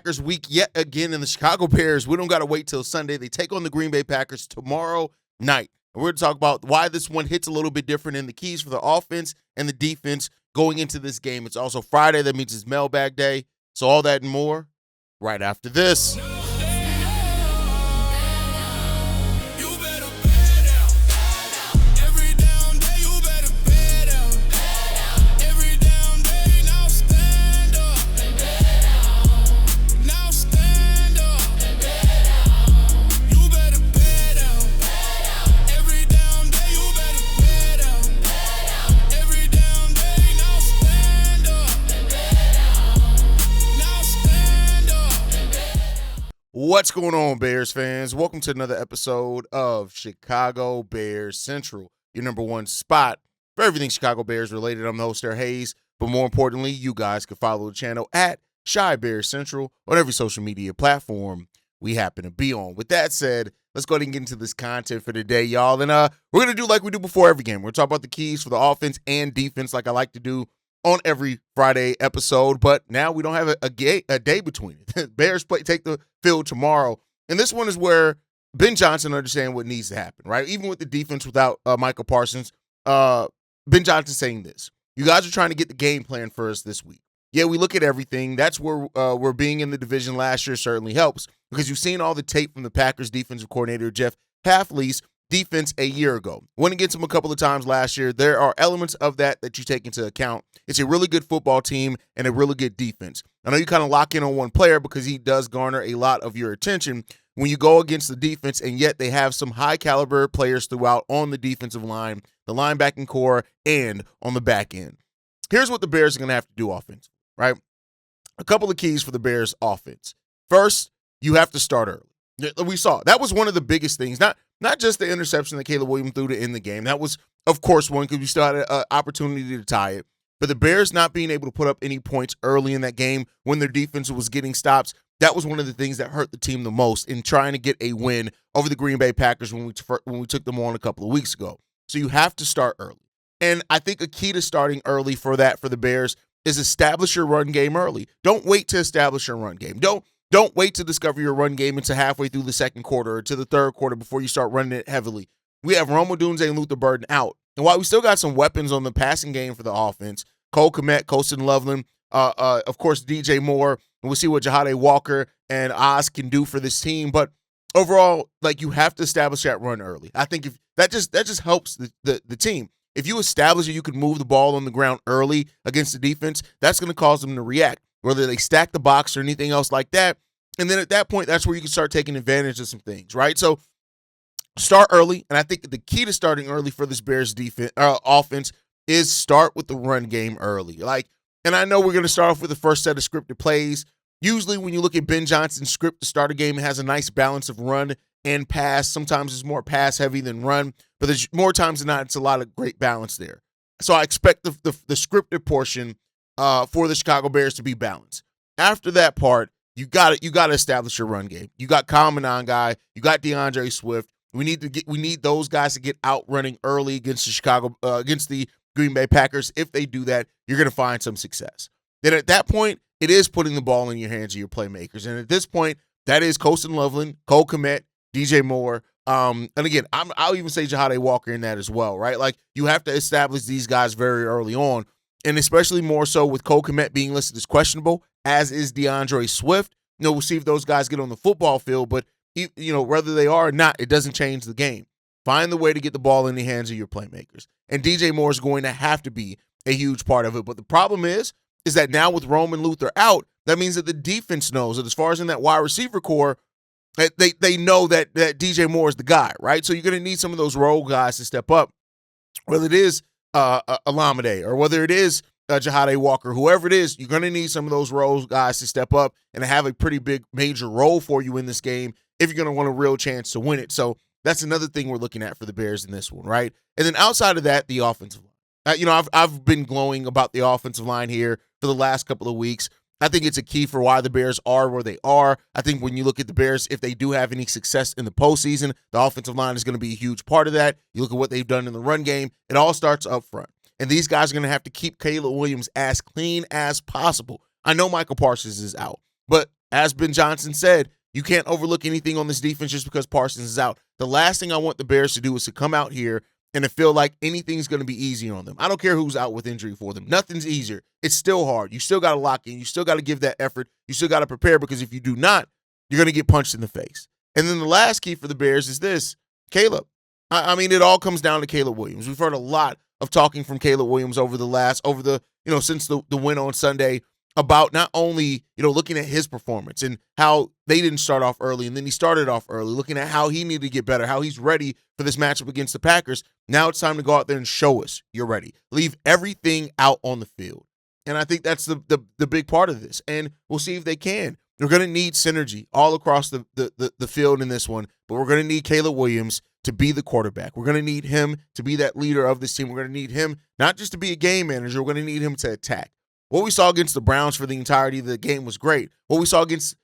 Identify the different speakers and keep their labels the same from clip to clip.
Speaker 1: Packers week yet again, and the Chicago Bears, we don't got to wait till Sunday. They take on the Green Bay Packers tomorrow night. And we're going to talk about why this one hits a little bit different in the keys for the offense and the defense going into this game. It's also Friday. That means it's Mailbag Day. So all that and more right after this. What's going on, Bears fans? Welcome to another episode of Chicago Bears Central, your number one spot for everything Chicago Bears related. I'm the host, Sarah Hayes, but more importantly, you guys can follow the channel at Chi Bears Central on every social media platform we happen to be on. With that said, let's go ahead and get into this content for today, y'all. And we're going to do like we do before every game. We're going to talk about the keys for the offense and defense like I like to do on every Friday episode, but now we don't have a day between it. Bears take the field tomorrow, and this one is where Ben Johnson understands what needs to happen, right? Even with the defense without Micah Parsons, Ben Johnson saying this: you guys are trying to get the game plan for us this week. Yeah, we look at everything. That's where we're being in the division last year certainly helps, because you've seen all the tape from the Packers defensive coordinator Jeff Hafley's defense a year ago. Went against him a couple of times last year. There are elements of that you take into account. It's a really good football team and a really good defense. I know you kind of lock in on one player because he does garner a lot of your attention when you go against the defense, and yet they have some high caliber players throughout on the defensive line, the linebacking core, and on the back end. Here's what the Bears are going to have to do offensively, right? A couple of keys for the Bears offense. First, you have to start early. We saw that was one of the biggest things, not just the interception that Caleb Williams threw to end the game. That was, of course, one because we still had an opportunity to tie it. But the Bears not being able to put up any points early in that game when their defense was getting stops, that was one of the things that hurt the team the most in trying to get a win over the Green Bay Packers when we took them on a couple of weeks ago. So you have to start early. And I think a key to starting early for the Bears is establish your run game early. Don't wait to establish your run game. Don't wait to discover your run game until halfway through the second quarter or to the third quarter before you start running it heavily. We have Rome Odunze and Luther Burden out. And while we still got some weapons on the passing game for the offense, Cole Kmet, Colston Loveland, of course, DJ Moore, and we'll see what Jahade Walker and Oz can do for this team. But overall, you have to establish that run early. I think if that just helps the team. If you establish that you can move the ball on the ground early against the defense, that's going to cause them to react, whether they stack the box or anything else like that. And then at that point, that's where you can start taking advantage of some things, right? So start early, and I think the key to starting early for this Bears defense offense is start with the run game early. And I know we're going to start off with the first set of scripted plays. Usually when you look at Ben Johnson's script to start a game, it has a nice balance of run and pass. Sometimes it's more pass heavy than run, but there's more times than not, it's a lot of great balance there. So I expect the scripted portion for the Chicago Bears to be balanced. After that part, you got to establish your run game. You got Kyle Manon guy, you got DeAndre Swift. We need those guys to get out running early against the Green Bay Packers. If they do that, you're going to find some success. Then at that point, it is putting the ball in your hands of your playmakers. And at this point, that is Colston Loveland, Cole Kmet, DJ Moore. And again, I'll even say Jahade Walker in that as well, right? You have to establish these guys very early on, and especially more so with Cole Kmet being listed as questionable, as is DeAndre Swift. We'll see if those guys get on the football field, but whether they are or not, it doesn't change the game. Find the way to get the ball in the hands of your playmakers. And DJ Moore is going to have to be a huge part of it. But the problem is that now with Rome and Luther out, that means that the defense knows that as far as in that wide receiver core, they know that DJ Moore is the guy, right? So you're going to need some of those role guys to step up, whether it is Alameda or whether it is Jahade Walker, whoever it is, you're going to need some of those role guys to step up and have a pretty big major role for you in this game if you're going to want a real chance to win it. So that's another thing we're looking at for the Bears in this one, right? And then outside of that, the offensive line. I've been glowing about the offensive line here for the last couple of weeks. I think it's a key for why the Bears are where they are. I think when you look at the Bears, if they do have any success in the postseason, the offensive line is going to be a huge part of that. You look at what they've done in the run game, it all starts up front. And these guys are going to have to keep Caleb Williams as clean as possible. I know Micah Parsons is out, but As Ben Johnson said, you can't overlook anything on this defense just because Parsons is out. The last thing I want the Bears to do is to come out here and to feel like anything's going to be easy on them. I don't care who's out with injury for them. Nothing's easier. It's still hard. You still got to lock in. You still got to give that effort. You still got to prepare, because if you do not, you're going to get punched in the face. And then the last key for the Bears is this: Caleb. I mean, it all comes down to Caleb Williams. We've heard a lot of talking from Caleb Williams since the win on Sunday, about not only, looking at his performance and how they didn't start off early and then he started off early, looking at how he needed to get better, how he's ready for this matchup against the Packers. Now it's time to go out there and show us you're ready. Leave everything out on the field. And I think that's the big part of this. And we'll see if they can. We're going to need synergy all across the field in this one, but we're going to need Caleb Williams to be the quarterback. We're going to need him to be that leader of this team. We're going to need him not just to be a game manager. We're going to need him to attack. What we saw against the Browns for the entirety of the game was great. What we saw against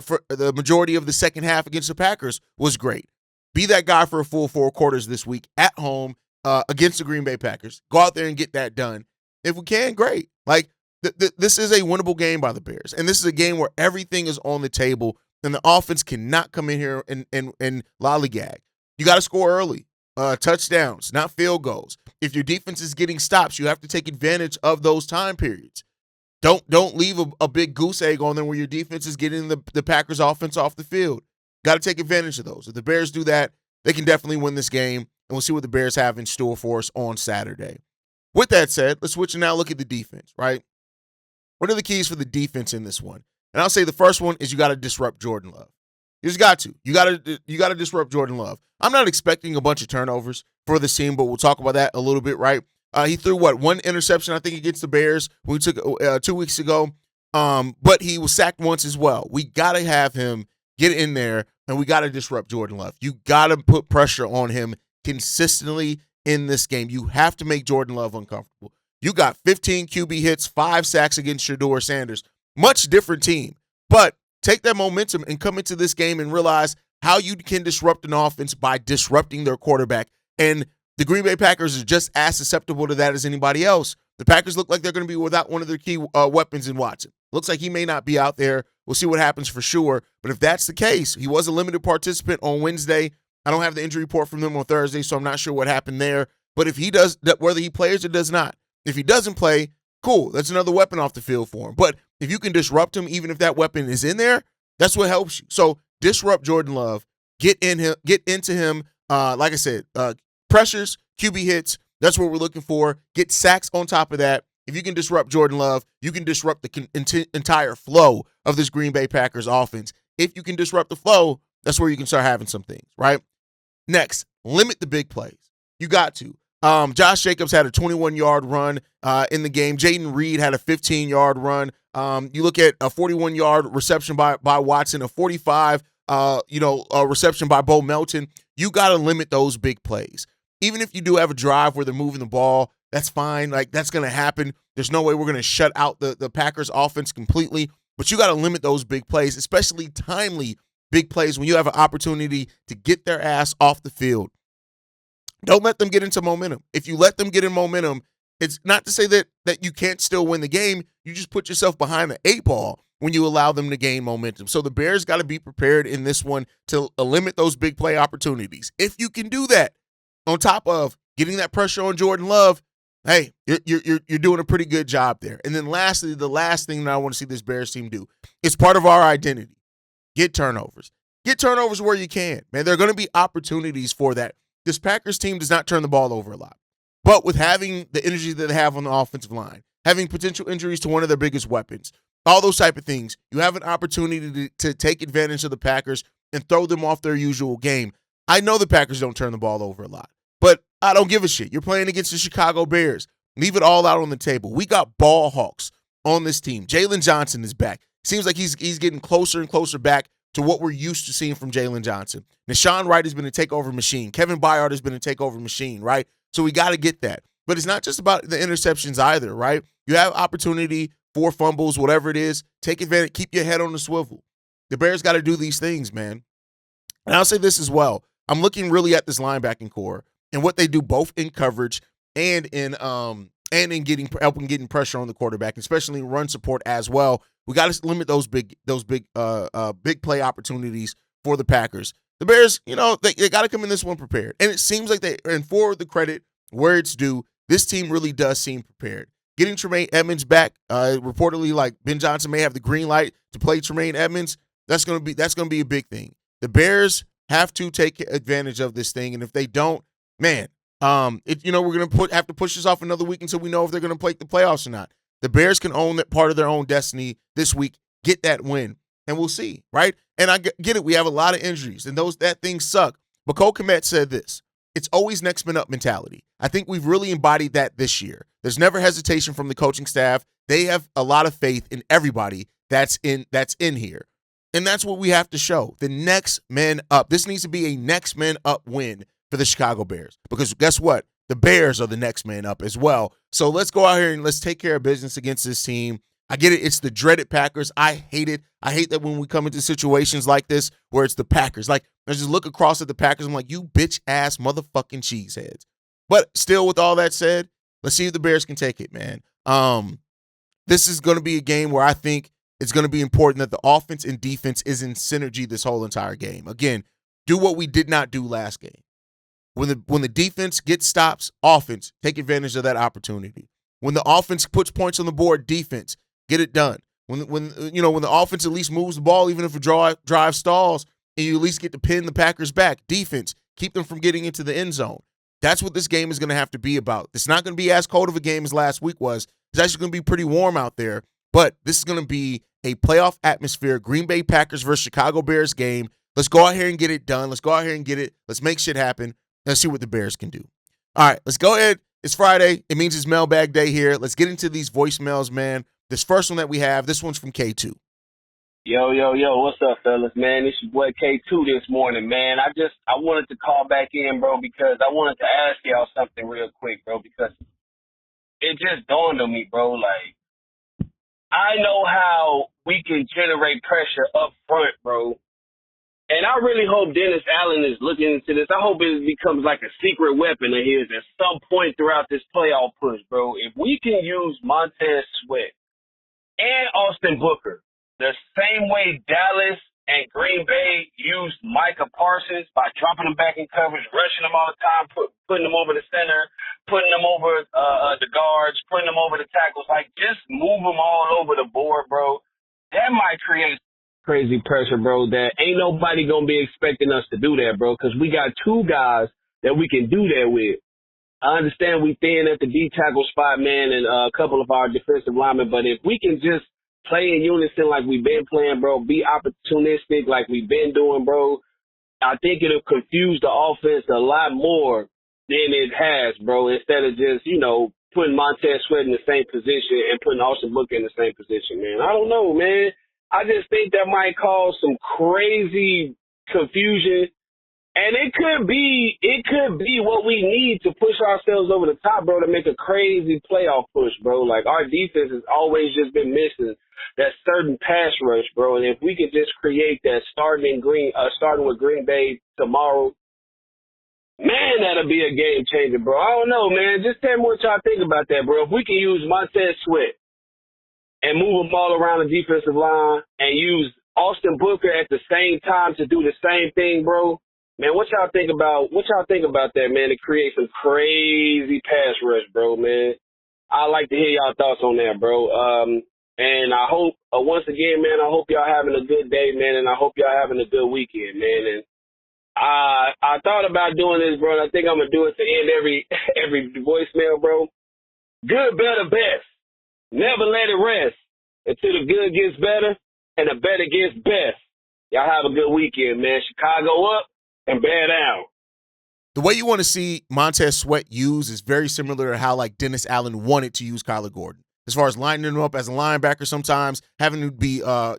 Speaker 1: for the majority of the second half against the Packers was great. Be that guy for a full 4 quarters this week at home against the Green Bay Packers. Go out there and get that done. If we can, great. Like, this is a winnable game by the Bears, and this is a game where everything is on the table, and the offense cannot come in here and lollygag. You got to score early. Touchdowns, not field goals. If your defense is getting stops, you have to take advantage of those time periods. Don't leave a big goose egg on them where your defense is getting the Packers offense off the field. Got to take advantage of those. If the Bears do that, they can definitely win this game, and we'll see what the Bears have in store for us on Saturday. With that said, let's switch and now look at the defense, right? What are the keys for the defense in this one? And I'll say the first one is you got to disrupt Jordan Love. You just got to. You got to disrupt Jordan Love. I'm not expecting a bunch of turnovers for this team, but we'll talk about that a little bit, right? He threw, one interception, I think, against the Bears when we took 2 weeks ago. But he was sacked once as well. We got to have him get in there, and we got to disrupt Jordan Love. You got to put pressure on him consistently in this game. You have to make Jordan Love uncomfortable. You got 15 QB hits, 5 sacks against Shedeur Sanders. Much different team. But take that momentum and come into this game and realize how you can disrupt an offense by disrupting their quarterback. And the Green Bay Packers are just as susceptible to that as anybody else. The Packers look like they're going to be without one of their key weapons in Watson. Looks like he may not be out there. We'll see what happens for sure. But if that's the case, he was a limited participant on Wednesday. I don't have the injury report from them on Thursday, so I'm not sure what happened there. But if he does, whether he plays or does not, if he doesn't play, cool. That's another weapon off the field for him. But if you can disrupt him, even if that weapon is in there, that's what helps you. So disrupt Jordan Love. Get into him. Like I said, pressures, QB hits. That's what we're looking for. Get sacks on top of that. If you can disrupt Jordan Love, you can disrupt the entire flow of this Green Bay Packers offense. If you can disrupt the flow, that's where you can start having some things, right? Next, limit the big plays. You got to. Josh Jacobs had a 21-yard run in the game. Jaden Reed had a 15-yard run. You look at a 41-yard reception by Watson, a 45 reception by Bo Melton. You got to limit those big plays. Even if you do have a drive where they're moving the ball, that's fine. Like, that's going to happen. There's no way we're going to shut out the Packers offense completely, but you got to limit those big plays, especially timely big plays when you have an opportunity to get their ass off the field. Don't let them get into momentum. If you let them get in momentum, it's not to say that you can't still win the game. You just put yourself behind the 8 ball when you allow them to gain momentum. So the Bears got to be prepared in this one to limit those big play opportunities. If you can do that, on top of getting that pressure on Jordan Love, hey, you're doing a pretty good job there. And then lastly, the last thing that I want to see this Bears team do is part of our identity. Get turnovers. Get turnovers where you can. Man, there are going to be opportunities for that. This Packers team does not turn the ball over a lot. But with having the energy that they have on the offensive line, having potential injuries to one of their biggest weapons, all those type of things, you have an opportunity to take advantage of the Packers and throw them off their usual game. I know the Packers don't turn the ball over a lot, but I don't give a shit. You're playing against the Chicago Bears. Leave it all out on the table. We got ball hawks on this team. Jalen Johnson is back. Seems like he's getting closer and closer back to what we're used to seeing from Jalen Johnson. Nashawn Wright has been a takeover machine. Kevin Byard has been a takeover machine, right? So we got to get that. But it's not just about the interceptions either, right? You have opportunity for fumbles, whatever it is. Take advantage. Keep your head on the swivel. The Bears got to do these things, man. And I'll say this as well. I'm looking really at this linebacking core and what they do both in coverage and in helping getting pressure on the quarterback, especially in run support as well. We got to limit those big big play opportunities for the Packers. The Bears, they got to come in this one prepared. And it seems like and for the credit where it's due, this team really does seem prepared. Getting Tremaine Edmonds back, reportedly, like Ben Johnson may have the green light to play Tremaine Edmonds. That's gonna be a big thing. The Bears have to take advantage of this thing, and if they don't, man, we're gonna have to push this off another week until we know if they're gonna play the playoffs or not. The Bears can own that part of their own destiny this week, get that win, and we'll see, right? And I get it. We have a lot of injuries, and that things suck. But Cole Kmet said this: it's always next man up mentality. I think we've really embodied that this year. There's never hesitation from the coaching staff. They have a lot of faith in everybody that's in here. And that's what we have to show. The next man up. This needs to be a next man up win for the Chicago Bears. Because guess what? The Bears are the next man up as well. So let's go out here and let's take care of business against this team. I get it. It's the dreaded Packers. I hate it. I hate that when we come into situations like this where it's the Packers. Like, I just look across at the Packers. I'm like, you bitch-ass motherfucking cheeseheads. But still, with all that said, let's see if the Bears can take it, man. This is going to be a game where I think it's going to be important that the offense and defense is in synergy this whole entire game. Again, do what we did not do last game. When the defense gets stops, offense, take advantage of that opportunity. When the offense puts points on the board, defense, get it done. When the offense at least moves the ball, even if a drive stalls, and you at least get to pin the Packers back, defense, keep them from getting into the end zone. That's what this game is going to have to be about. It's not going to be as cold of a game as last week was. It's actually going to be pretty warm out there, but this is going to be a playoff atmosphere, Green Bay Packers versus Chicago Bears game. Let's go out here and get it done. Let's go out here and get it. Let's make shit happen. Let's see what the Bears can do. All right, let's go ahead. It's Friday. It means it's mailbag day here. Let's get into these voicemails, man. This first one that we have, this one's from K2.
Speaker 2: Yo, what's up, fellas, man? It's your boy K2 this morning, man. I wanted to call back in, bro, because I wanted to ask y'all something real quick, bro, because it just dawned on me, bro, like, I know how we can generate pressure up front, bro. And I really hope Dennis Allen is looking into this. I hope it becomes like a secret weapon of his at some point throughout this playoff push, bro. If we can use Montez Sweat and Austin Booker the same way Dallas and Green Bay used Micah Parsons by dropping them back in coverage, rushing them all the time, putting them over the center, putting them over the guards, putting them over the tackles, like just move them all over the board, bro. That might create crazy pressure, bro, that ain't nobody going to be expecting us to do that, bro, because we got two guys that we can do that with. I understand we thin at the D tackle spot, man, and a couple of our defensive linemen, but if we can just play in unison like we've been playing, bro, be opportunistic like we've been doing, bro, I think it'll confuse the offense a lot more than it has, bro, instead of just, putting Montez Sweat in the same position and putting Austin Booker in the same position, man. I don't know, man. I just think that might cause some crazy confusion. And it could be what we need to push ourselves over the top, bro, to make a crazy playoff push, bro. Like, our defense has always just been missing that certain pass rush, bro. And if we could just create that starting with Green Bay tomorrow, man, that'll be a game changer, bro. I don't know, man. Just tell me what y'all think about that, bro. If we can use Montez Sweat and move them all around the defensive line and use Austin Booker at the same time to do the same thing, bro. Man, what y'all think about that, man, to create some crazy pass rush, bro, man? I'd like to hear y'all thoughts on that, bro. And I hope, once again, man, I hope y'all having a good day, man, and I hope y'all having a good weekend, man. And I thought about doing this, bro, and I think I'm going to do it to end every voicemail, bro. Good, better, best. Never let it rest until the good gets better and the better gets best. Y'all have a good weekend, man. Chicago up and bear down.
Speaker 1: The way you want to see Montez Sweat used is very similar to how, like, Dennis Allen wanted to use Kyler Gordon. As far as lining him up as a linebacker sometimes, having to be, a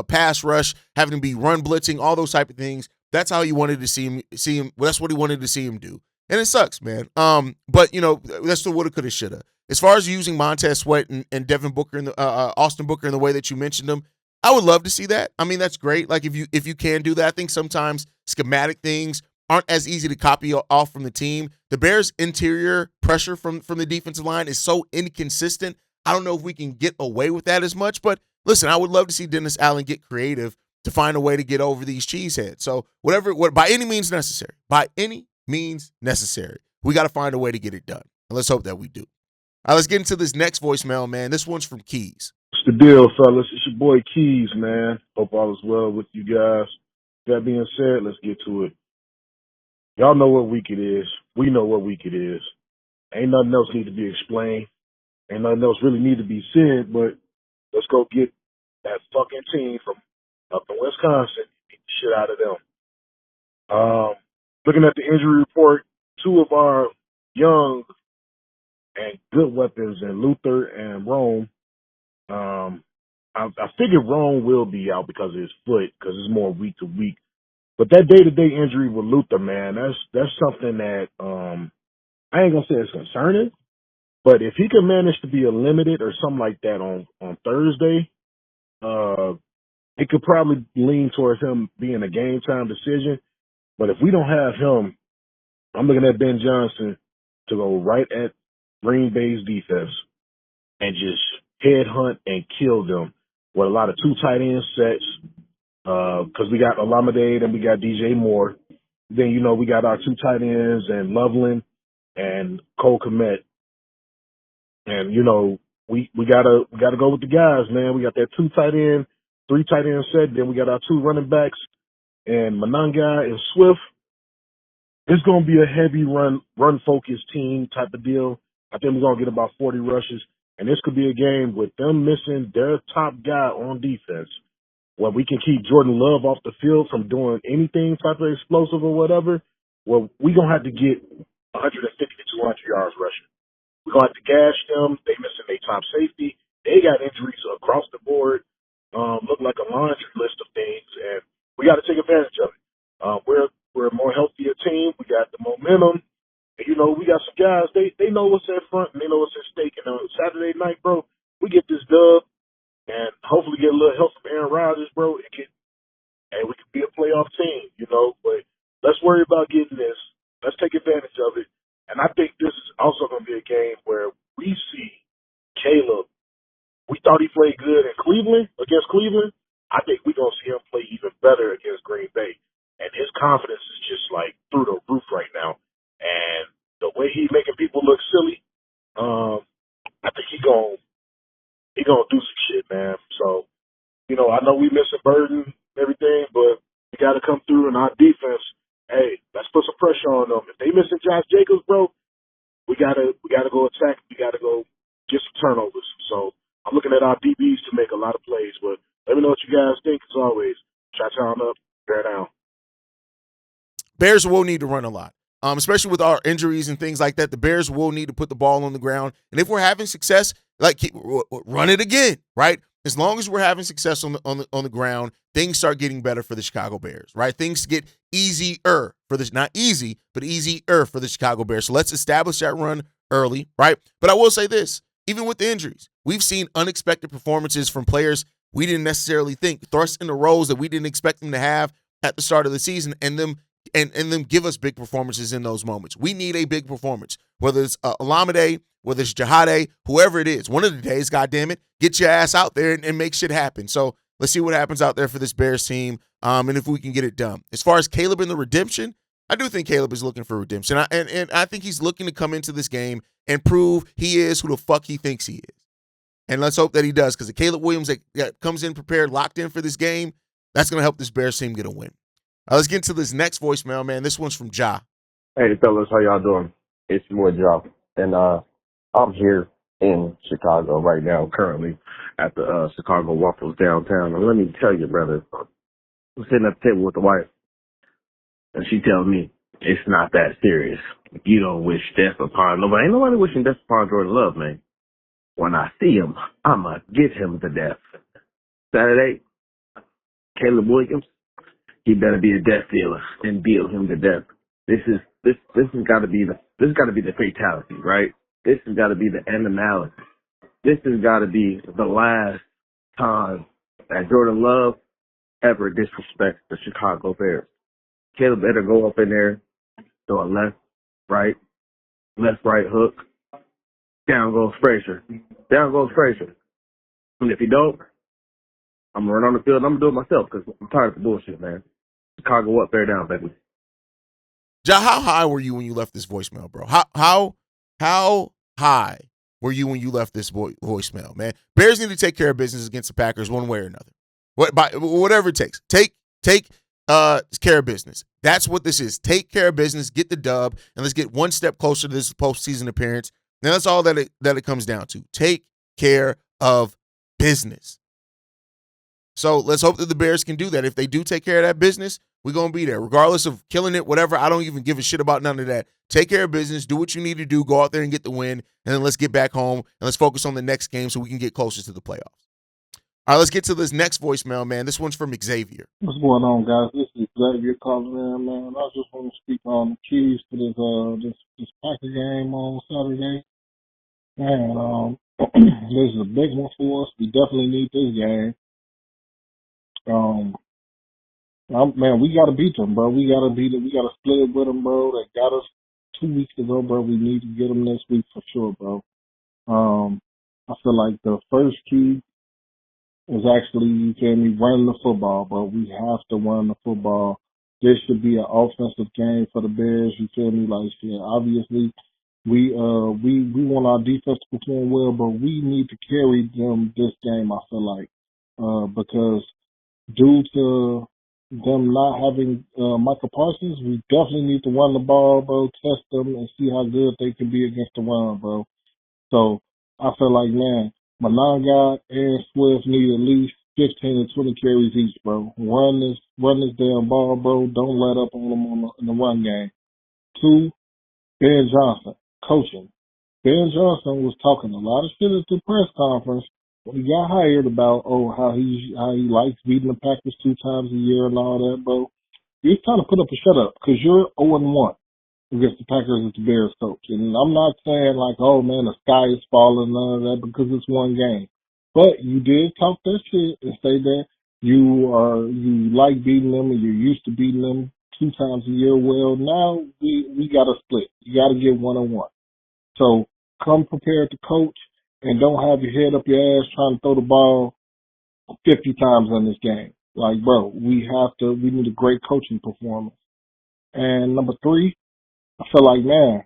Speaker 1: pass rush, having to be run blitzing, all those type of things. That's how he wanted to see him. That's what he wanted to see him do. And it sucks, man. But, that's the woulda, coulda, shoulda. As far as using Montez Sweat and Devin Booker and Austin Booker in the way that you mentioned them, I would love to see that. I mean, that's great. Like, if you can do that, I think sometimes schematic things aren't as easy to copy off from the team. The Bears' interior pressure from the defensive line is so inconsistent. I don't know if we can get away with that as much, but listen, I would love to see Dennis Allen get creative to find a way to get over these cheeseheads. So by any means necessary, we got to find a way to get it done. And let's hope that we do. All right, let's get into this next voicemail, man. This one's from Keys.
Speaker 3: What's the deal, fellas? It's your boy Keys, man. Hope all is well with you guys. That being said, let's get to it. Y'all know what week it is. We know what week it is. Ain't nothing else need to be explained. Ain't nothing else really need to be said, but let's go get that fucking team from up in Wisconsin. Beat the shit out of them. Looking at the injury report, two of our young and good weapons in Luther and Rome. I figure Rome will be out because of his foot, because it's more week to week. But that day-to-day injury with Luther, man, that's something that I ain't gonna say it's concerning. But if he can manage to be a limited or something like that on Thursday, it could probably lean towards him being a game time decision. But if we don't have him, I'm looking at Ben Johnson to go right at Green Bay's defense and just headhunt and kill them with a lot of two tight end sets. Because we got Olamide and we got DJ Moore. Then, you know, we got our two tight ends and Loveland and Cole Kmet. And, you know, we gotta go with the guys, man. We got that two tight end, three tight end set. Then we got our two running backs and Mananga and Swift. It's gonna be a heavy run focused team type of deal. I think we're gonna get about 40 rushes. And this could be a game with them missing their top guy on defense, where we can keep Jordan Love off the field from doing anything type of explosive or whatever. Well, we're going to have to get 150 to 200 yards rushing. We're going to have to gash them. They missing their top safety. They got injuries across the board. Look like a laundry list of things, and we got to take advantage of it. We're a more healthier team. We got the momentum. And, you know, we got some guys, they know what's in front and they know what's at stake. And on Saturday night, bro, we get this dub and hopefully get a little help from Aaron Rodgers, bro. We could be a playoff team, you know. But let's worry about getting this. Let's take advantage of it. And I think this is also going to be a game where we see Caleb. We thought he played good in against Cleveland. I think we're going to see him play even better against Green Bay. And his confidence is just like through the roof right now. And the way he's making people look silly, I think he gonna do some shit, man. So, you know, I know we missing Burden and everything, but we got to come through in our defense. Hey, let's put some pressure on them. If they missing Josh Jacobs, bro, we gotta go attack. We gotta go get some turnovers. So I'm looking at our DBs to make a lot of plays. But let me know what you guys think. As always, Chi-town up, bear down.
Speaker 1: Bears will need to run a lot. Especially with our injuries and things like that, the Bears will need to put the ball on the ground. And if we're having success, run it again, right? As long as we're having success on the ground, things start getting better for the Chicago Bears, right? Things get easier for this, not easy, but easier for the Chicago Bears. So let's establish that run early, right? But I will say this, even with the injuries, we've seen unexpected performances from players we didn't necessarily think, thrust into roles that we didn't expect them to have at the start of the season, and them give us big performances in those moments. We need a big performance, whether it's Olamide, whether it's Jahade, whoever it is. One of the days, goddammit, get your ass out there and make shit happen. So let's see what happens out there for this Bears team, and if we can get it done. As far as Caleb and the redemption, I do think Caleb is looking for redemption, and I think he's looking to come into this game and prove he is who the fuck he thinks he is. And let's hope that he does, because the Caleb Williams that comes in prepared, locked in for this game, that's going to help this Bears team get a win. Let's get into this next voicemail, man. This one's from Ja.
Speaker 4: Hey, fellas, how y'all doing? It's your boy Ja, and I'm here in Chicago right now, currently at the Chicago Waffles downtown. And let me tell you, brother, I'm sitting at the table with the wife, and she tells me it's not that serious. You don't wish death upon nobody. Ain't nobody wishing death upon Jordan Love, man. When I see him, I'ma get him to death. Saturday, Caleb Williams. He better be a death dealer and deal him to death. This has got to be the fatality, right? This has got to be the animality. This has got to be the last time that Jordan Love ever disrespects the Chicago Bears. Caleb better go up in there, throw a left, right hook. Down goes Frazier. And if he don't, I'm gonna run on the field and I'm gonna do it myself because I'm tired of the bullshit, man. Chicago up, bear down, baby.
Speaker 1: Ja, how high were you when you left this voicemail, bro? How high were you when you left this voicemail, man? Bears need to take care of business against the Packers one way or another. Whatever it takes. Take care of business. That's what this is. Take care of business, get the dub, and let's get one step closer to this postseason appearance. And that's all that it comes down to. Take care of business. So let's hope that the Bears can do that. If they do take care of that business, we're going to be there. Regardless of killing it, whatever, I don't even give a shit about none of that. Take care of business, do what you need to do, go out there and get the win, and then let's get back home and let's focus on the next game so we can get closer to the playoffs. All right, let's get to this next voicemail, man. This one's from Xavier.
Speaker 5: What's going on, guys? This is Xavier calling in, man. I just want to speak on the keys for this Packer game on Saturday. And this is a big one for us. We definitely need this game. Man, we got to beat them, bro. We got to beat them. We got to split it with them, bro. They got us 2 weeks ago, bro. We need to get them this week for sure, bro. I feel like the first key is actually, you feel me, running the football, bro. We have to run the football. This should be an offensive game for the Bears. You feel me? Like, yeah, obviously, we want our defense to perform well, but we need to carry them this game, I feel like, because due to them not having Micah Parsons, we definitely need to run the ball, bro, test them and see how good they can be against the run, bro. So I feel like, man, Malanga and Swift need at least 15 to 20 carries each, bro. Run this damn ball, bro. Don't let up on them in the run game. 2, Ben Johnson, coaching. Ben Johnson was talking a lot of shit at the press conference when he got hired about how he likes beating the Packers 2 times a year and all that, bro. He's trying to put up a shut up because you're 0-1 against the Packers as the Bears coach. And I'm not saying like, oh man, the sky is falling, none of that, because it's one game. But you did talk that shit and say that you like beating them and you're used to beating them 2 times a year. Well, now we got to split. You got to get 1-1. So come prepared to coach and don't have your head up your ass trying to throw the ball 50 times in this game. Like, bro, we need a great coaching performance. And number 3, I feel like, man,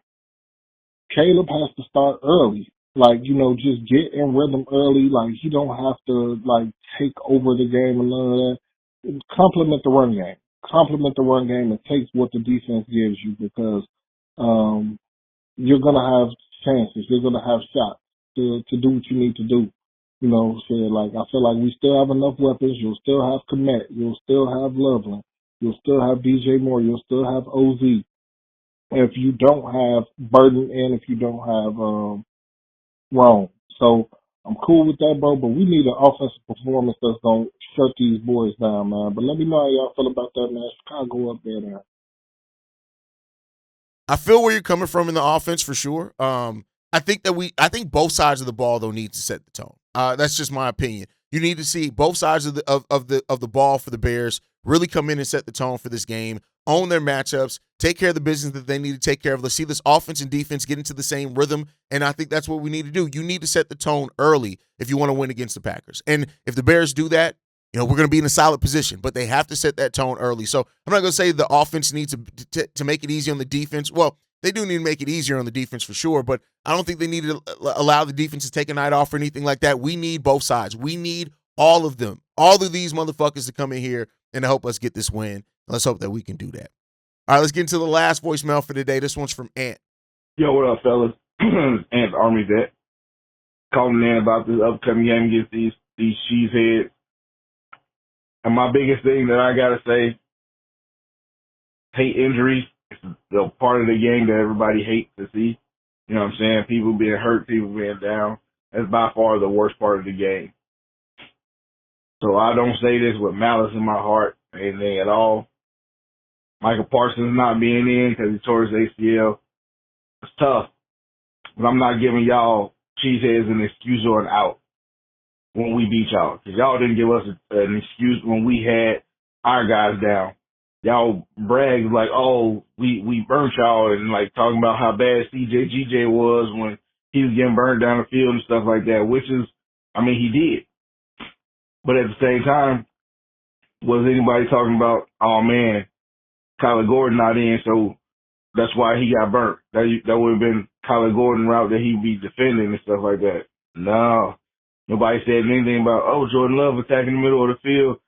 Speaker 5: Caleb has to start early. Like, just get in rhythm early. Like, he don't have to, like, take over the game and none of that. Complement the run game. Complement the run game and take what the defense gives you because you're going to have chances. You're going to have shots to do what you need to do. So, like, I feel like we still have enough weapons. You'll still have Komet. You'll still have Loveland. You'll still have DJ Moore. You'll still have OZ. If you don't have Burden and if you don't have Rome. So I'm cool with that, bro, but we need an offensive performance that's going to shut these boys down, man. But let me know how y'all feel about that, man. Chicago up there now.
Speaker 1: I feel where you're coming from in the offense for sure. I think both sides of the ball though need to set the tone. That's just my opinion. You need to see both sides of the ball for the Bears really come in and set the tone for this game, own their matchups, take care of the business that they need to take care of. Let's see this offense and defense get into the same rhythm, and I think that's what we need to do. You need to set the tone early if you want to win against the Packers. And if the Bears do that, we're going to be in a solid position, but they have to set that tone early. So I'm not going to say the offense needs to make it easy on the defense. Well, they do need to make it easier on the defense for sure, but I don't think they need to allow the defense to take a night off or anything like that. We need both sides. We need all of them, all of these motherfuckers to come in here and to help us get this win. Let's hope that we can do that. All right, let's get into the last voicemail for today. This one's from Ant.
Speaker 3: Yo, what up, fellas? Ant, Army vet. Calling in about this upcoming game against these cheeseheads. And my biggest thing that I gotta say, hate injuries. It's the part of the game that everybody hates to see. You know what I'm saying? People being hurt, people being down. That's by far the worst part of the game. So I don't say this with malice in my heart, anything at all. Micah Parsons not being in because he tore his ACL. It's tough. But I'm not giving y'all cheeseheads an excuse or an out when we beat y'all. Because y'all didn't give us an excuse when we had our guys down. Y'all bragged like, oh, we burnt y'all, and like talking about how bad GJ was when he was getting burned down the field and stuff like that, which is, I mean, he did.
Speaker 6: But at the same time, was anybody talking about, oh man, Kyler Gordon not in, so that's why he got burnt? That would have been Kyler Gordon route that he'd be defending and stuff like that. No. Nobody said anything about, oh, Jordan Love attacking the middle of the field.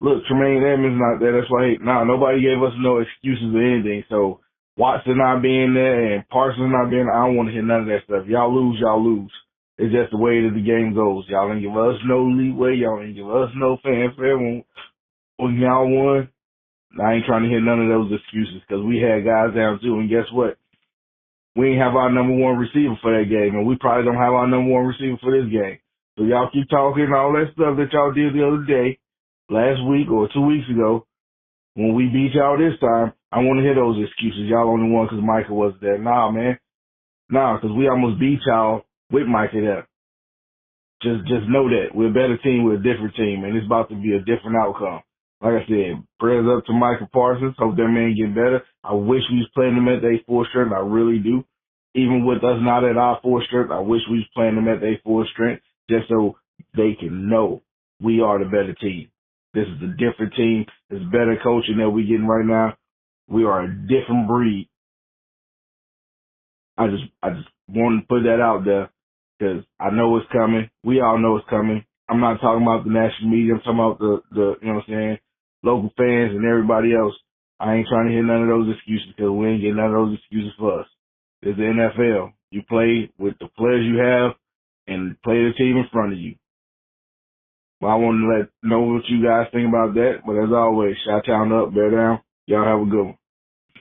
Speaker 6: Look, Tremaine Edmonds not there. That's why nobody gave us no excuses or anything. So Watson not being there and Parsons not being there, I don't want to hear none of that stuff. Y'all lose, y'all lose. It's just the way that the game goes. Y'all didn't give us no leeway. Y'all didn't give us no fanfare when y'all won. I ain't trying to hear none of those excuses because we had guys down too. And guess what? We ain't have our number one receiver for that game, and we probably don't have our number one receiver for this game. So y'all keep talking all that stuff that y'all did the other day, last week or 2 weeks ago, when we beat y'all this time. I want to hear those excuses. Y'all only won because Micah was there. Nah, man. Nah, because we almost beat y'all with Micah there. Just know that. We're a better team. We're a different team, and it's about to be a different outcome. Like I said, prayers up to Micah Parsons. Hope that man get better. I wish we was playing him at their full strength. I really do. Even with us not at our full strength, I wish we was playing them at their full strength just so they can know we are the better team. This is a different team. It's better coaching that we're getting right now. We are a different breed. I just want to put that out there because I know it's coming. We all know it's coming. I'm not talking about the national media. I'm talking about the you know what I'm saying, local fans and everybody else. I ain't trying to hear none of those excuses because we ain't getting none of those excuses for us. It's the NFL. You play with the players you have and play the team in front of you. Well, I want to know what you guys think about that. But as always, Chi-Town up, bear down. Y'all have a good one.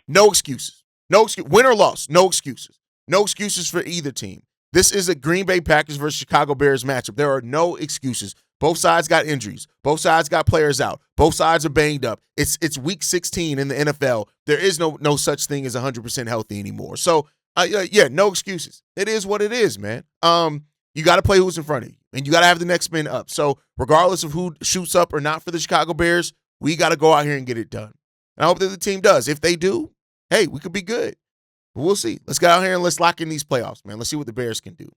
Speaker 1: No excuses. No excuse. Win or loss, no excuses. No excuses for either team. This is a Green Bay Packers versus Chicago Bears matchup. There are no excuses. Both sides got injuries. Both sides got players out. Both sides are banged up. It's week 16 in the NFL. There is no such thing as 100% healthy anymore. So, no excuses. It is what it is, man. You got to play who's in front of you, and you got to have the next man up. So regardless of who shoots up or not for the Chicago Bears, we got to go out here and get it done. And I hope that the team does. If they do, hey, we could be good. But we'll see. Let's get out here and let's lock in these playoffs, man. Let's see what the Bears can do.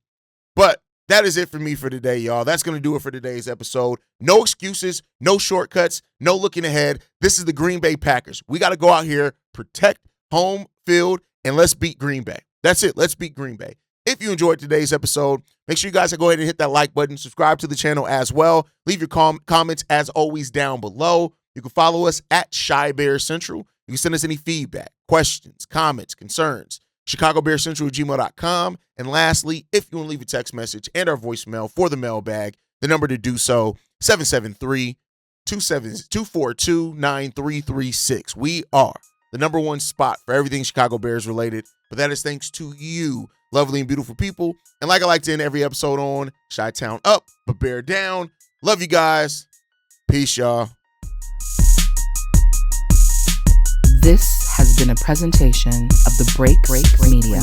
Speaker 1: But that is it for me for today, y'all. That's going to do it for today's episode. No excuses, no shortcuts, no looking ahead. This is the Green Bay Packers. We got to go out here, protect home field, and let's beat Green Bay. That's it. Let's beat Green Bay. If you enjoyed today's episode, make sure you guys go ahead and hit that like button. Subscribe to the channel as well. Leave your comments, as always, down below. You can follow us at Chi Bear Central. You can send us any feedback, questions, comments, concerns. ChicagoBearCentral@gmail.com. And lastly, if you want to leave a text message and our voicemail for the mailbag, the number to do so, 773-242-9336. We are the number one spot for everything Chicago Bears related, but that is thanks to you, lovely and beautiful people. And like I like to end every episode on, Chi-Town up, but bear down. Love you guys. Peace, y'all.
Speaker 7: This has been a presentation of the Break Media.